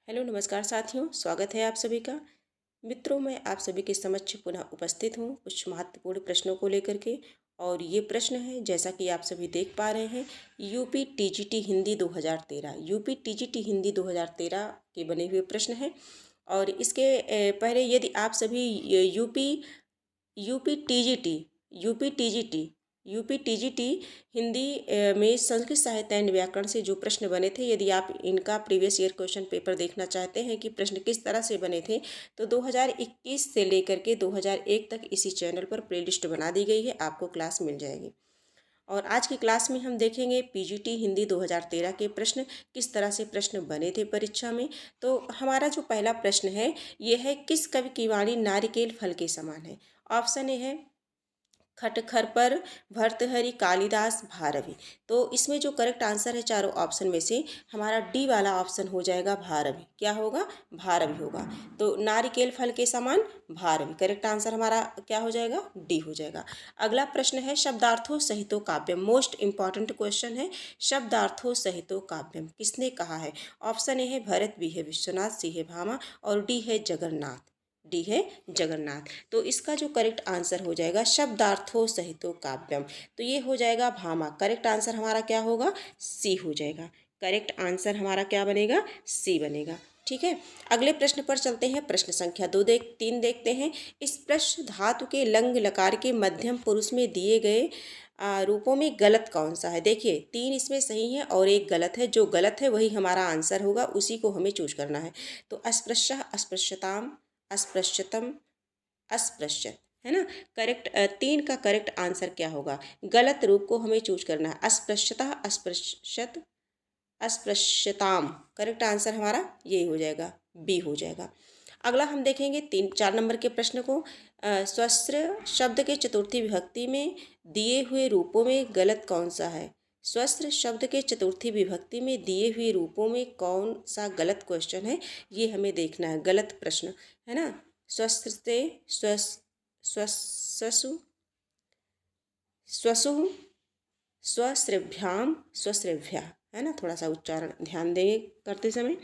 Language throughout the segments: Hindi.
हेलो नमस्कार साथियों, स्वागत है आप सभी का। मित्रों, मैं आप सभी के समक्ष पुनः उपस्थित हूँ कुछ महत्वपूर्ण प्रश्नों को लेकर के। और ये प्रश्न है, जैसा कि आप सभी देख पा रहे हैं, UP TGT Hindi 2013 UP TGT Hindi 2013 के बने हुए प्रश्न हैं। और इसके पहले यदि आप सभी UP UP TGT UP TGT UP TGT Hindi में संस्कृत साहित्य एंड व्याकरण से जो प्रश्न बने थे, यदि आप इनका प्रीवियस ईयर क्वेश्चन पेपर देखना चाहते हैं कि प्रश्न किस तरह से बने थे, तो 2021 से लेकर के 2001 तक इसी चैनल पर प्लेलिस्ट बना दी गई है, आपको क्लास मिल जाएगी। और आज की क्लास में हम देखेंगे पीजीटी हिंदी 2013 के प्रश्न, किस तरह से प्रश्न बने थे परीक्षा में। तो हमारा जो पहला प्रश्न है, ये है, किस कवि की वाणी नारिकेल फल के समान है। ऑप्शन ए है खटखर पर, भर्तृहरि, कालिदास, भारवी। तो इसमें जो करेक्ट आंसर है चारों ऑप्शन में से, हमारा डी वाला ऑप्शन हो जाएगा भारवी। क्या होगा? भारवी होगा। तो नारिकेल फल के समान, भारवी। करेक्ट आंसर हमारा क्या हो जाएगा? डी हो जाएगा। अगला प्रश्न है शब्दार्थों सहितो काव्यम। मोस्ट इंपॉर्टेंट क्वेश्चन है, शब्दार्थों सहितो काव्यम किसने कहा है? ऑप्शन ए है भरत, बी है विश्वनाथ, सी है भामा और डी है जगन्नाथ। डी है जगन्नाथ। तो इसका जो करेक्ट आंसर हो जाएगा शब्दार्थों सहितो काव्यम, तो ये हो जाएगा भामा। करेक्ट आंसर हमारा क्या होगा? सी हो जाएगा। करेक्ट आंसर हमारा क्या बनेगा? सी बनेगा। ठीक है, अगले प्रश्न पर चलते हैं। प्रश्न संख्या 3 देखते हैं। इस प्रश्न धातु के लंग लकार के मध्यम पुरुष में दिए गए रूपों में गलत कौन सा है? देखिए, 3 इसमें सही है और एक गलत है। जो गलत है वही हमारा आंसर होगा, उसी को हमें चूज करना है। तो अस्पृश्य, अस्पृश्यताम, अस्पृश्यतम, अस्पृश्यत, है ना। करेक्ट 3 का करेक्ट आंसर क्या होगा? गलत रूप को हमें चूज करना है। अस्पृश्यता, अस्पृश्यत, अस्पृश्यताम। करेक्ट आंसर हमारा यही हो जाएगा, बी हो जाएगा। अगला हम देखेंगे 4 नंबर के प्रश्न को। स्वस्त्र शब्द के चतुर्थी विभक्ति में दिए हुए रूपों में गलत कौन सा है? स्वस्त्र शब्द के चतुर्थी विभक्ति में दिए हुए रूपों में कौन सा गलत क्वेश्चन है, ये हमें देखना है। गलत प्रश्न है ना। स्वस्त्र से स्वसु, स्वसु, स्वश्रभ्याम, स्वश्रभ्या, है ना। थोड़ा सा उच्चारण ध्यान देंगे करते समय।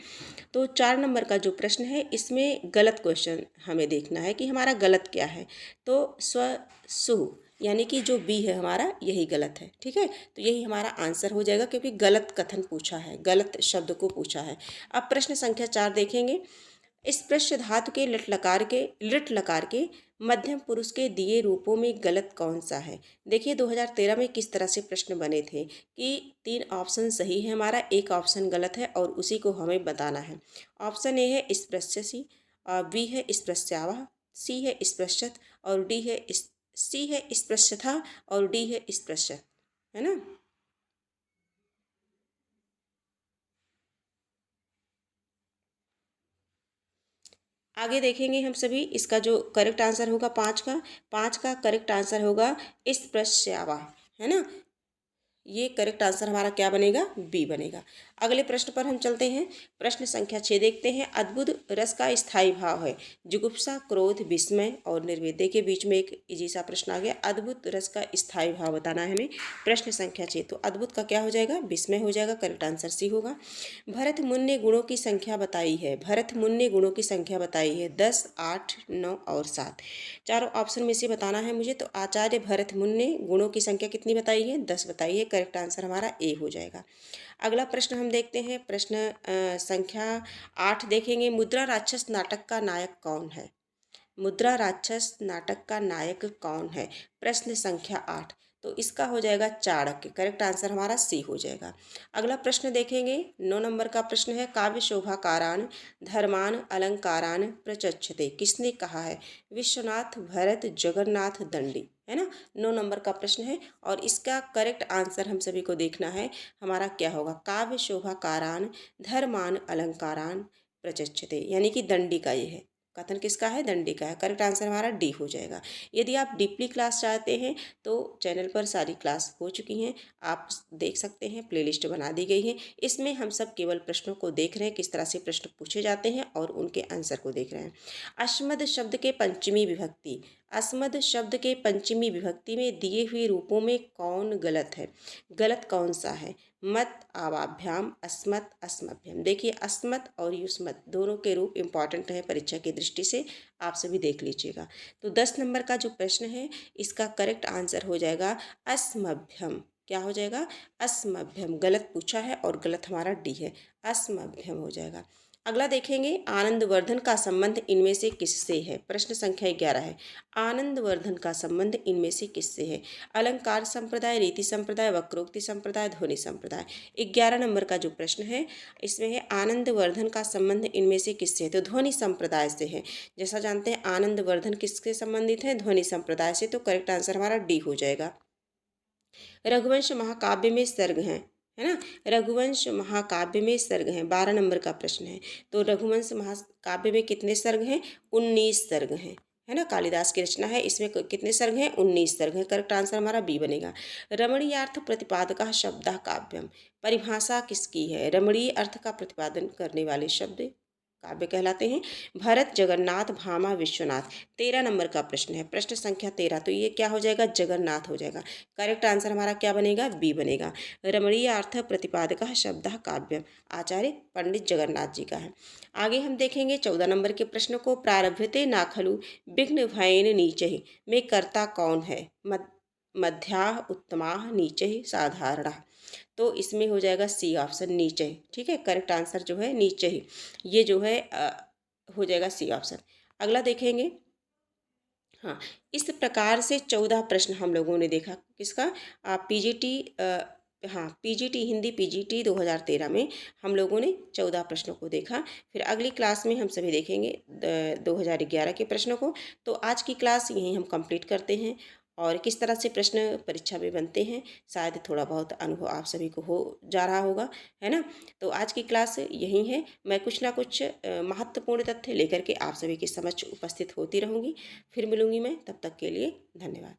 तो 4 नंबर का जो प्रश्न है, इसमें गलत क्वेश्चन हमें देखना है कि हमारा गलत क्या है। तो स्वसु यानी कि जो बी है हमारा, यही गलत है। ठीक है, तो यही हमारा आंसर हो जाएगा, क्योंकि गलत कथन पूछा है, गलत शब्द को पूछा है। अब प्रश्न संख्या 4 देखेंगे। इस प्रश्न धातु के लिट लकार के मध्यम पुरुष के दिए रूपों में गलत कौन सा है? देखिए, 2013 में किस तरह से प्रश्न बने थे कि 3 ऑप्शन सही है हमारा, एक ऑप्शन गलत है और उसी को हमें बताना है। ऑप्शन ए है स्पृश्यसी, बी है स्पृश्यावह, सी है स्पृश्यत और डी है सी है स्पृश्यथा और डी है स्पृश्यत, है ना। आगे देखेंगे हम सभी। इसका जो करेक्ट आंसर होगा 5 का करेक्ट आंसर होगा स्पृश्यावा, है ना। ये करेक्ट आंसर हमारा क्या बनेगा? बी बनेगा। अगले प्रश्न पर हम चलते हैं। प्रश्न संख्या 6 देखते हैं। अद्भुत रस का स्थायी भाव है। जुगुप्सा, क्रोध, विस्मय और निर्वेद्य के बीच में एक इजी सा प्रश्न आ गया। अद्भुत रस का स्थायी भाव बताना है हमें। प्रश्न संख्या 6, तो अद्भुत का क्या हो जाएगा? विस्मय हो जाएगा। करेक्ट आंसर सी होगा। भरत मुनि ने गुणों की संख्या बताई है। भरत मुनि ने गुणों की संख्या बताई है 10, 8, 9 और 7। चारों ऑप्शन में से बताना है मुझे। तो आचार्य भरत मुनि ने गुणों की संख्या कितनी बताई है? 10 बताई है। करेक्ट आंसर हमारा ए हो जाएगा। अगला प्रश्न हम देखते हैं। प्रश्न संख्या 8 देखेंगे। मुद्रा राक्षस नाटक का नायक कौन है? मुद्रा राक्षस नाटक का नायक कौन है? प्रश्न संख्या 8, तो इसका हो जाएगा चाणक्य। करेक्ट आंसर हमारा सी हो जाएगा। अगला प्रश्न देखेंगे। 9 नंबर का प्रश्न है। काव्य शोभाकारान धर्मान अलंकारान प्रचक्षते किसने कहा है? विश्वनाथ, भरत, जगन्नाथ, दंडी, है ना। 9 नंबर का प्रश्न है और इसका करेक्ट आंसर हम सभी को देखना है, हमारा क्या होगा? काव्य शोभाकारान धर्मान अलंकारान प्रचक्षते, यानी कि दंडी का ये है। कथन किसका है? दंडी का है। करेक्ट आंसर हमारा डी हो जाएगा। यदि आप डीपली क्लास चाहते हैं तो चैनल पर सारी क्लास हो चुकी हैं, आप देख सकते हैं, प्लेलिस्ट बना दी गई है। इसमें हम सब केवल प्रश्नों को देख रहे हैं, किस तरह से प्रश्न पूछे जाते हैं और उनके आंसर को देख रहे हैं। अस्मद शब्द के पंचमी विभक्ति, अस्मद शब्द के पंचमी विभक्ति में दिए हुए रूपों में कौन गलत है? गलत कौन सा है? मत आवाभ्याम अस्मत् अस्मभ्यम। देखिए अस्मत् और युष्मत् दोनों के रूप इम्पॉर्टेंट है परीक्षा की दृष्टि से, आप सभी देख लीजिएगा। तो 10 नंबर का जो प्रश्न है इसका करेक्ट आंसर हो जाएगा अस्मभ्यम। क्या हो जाएगा? अस्मभ्यम। गलत पूछा है और गलत हमारा डी है, अस्मभ्यम हो जाएगा। अगला देखेंगे, आनंदवर्धन का संबंध इनमें से किससे है? प्रश्न संख्या 11 है। आनंदवर्धन का संबंध इनमें से किससे है? अलंकार संप्रदाय, रीति संप्रदाय, वक्रोक्ति संप्रदाय, ध्वनि संप्रदाय। 11 नंबर का जो प्रश्न है इसमें है आनंदवर्धन का संबंध इनमें से किससे है? तो ध्वनि संप्रदाय से है। जैसा जानते हैं आनंदवर्धन किससे संबंधित है? ध्वनि संप्रदाय से। तो करेक्ट आंसर हमारा डी हो जाएगा। रघुवंश महाकाव्य में सर्ग हैं, है ना? रघुवंश महाकाव्य में सर्ग हैं, 12 नंबर का प्रश्न है। तो रघुवंश महाकाव्य में कितने सर्ग हैं? 19 सर्ग हैं, है ना? कालिदास की रचना है, इसमें कितने सर्ग हैं? 19 सर्ग हैं। करेक्ट आंसर हमारा बी बनेगा। रमणीयार्थ प्रतिपादक शब्द काव्यम, परिभाषा किसकी है? रमणीय अर्थ का प्रतिपादन करने वाले शब्द काव्य कहलाते हैं। भरत, जगन्नाथ, भामा, विश्वनाथ। 13 नंबर का प्रश्न है, प्रश्न संख्या 13। तो ये क्या हो जाएगा? जगन्नाथ हो जाएगा। करेक्ट आंसर हमारा क्या बनेगा? बी बनेगा। रमणीय अर्थ प्रतिपादक शब्द काव्य आचार्य पंडित जगन्नाथ जी का है। आगे हम देखेंगे 14 नंबर के प्रश्न को। प्रारभ्यते ना खलु विघ्न भयन नीचहि में कर्ता कौन है? मध्या, उत्तमा, नीचे, साधारण। तो इसमें हो जाएगा सी ऑप्शन, नीचे। ठीक है, करेक्ट आंसर जो है नीचे ही, ये जो है हो जाएगा सी ऑप्शन। अगला देखेंगे। हाँ, इस प्रकार से 14 प्रश्न हम लोगों ने देखा। किसका? पीजीटी, हाँ पीजीटी हिंदी, पीजीटी 2013 में हम लोगों ने 14 प्रश्नों को देखा। फिर अगली क्लास में हम सभी देखेंगे 2011 के प्रश्नों को। तो आज की क्लास यहीं हम कंप्लीट करते हैं। और किस तरह से प्रश्न परीक्षा में बनते हैं शायद थोड़ा बहुत अनुभव आप सभी को हो जा रहा होगा, है ना? तो आज की क्लास यही है। मैं कुछ ना कुछ महत्वपूर्ण तथ्य लेकर के आप सभी के समक्ष उपस्थित होती रहूँगी। फिर मिलूँगी मैं, तब तक के लिए धन्यवाद।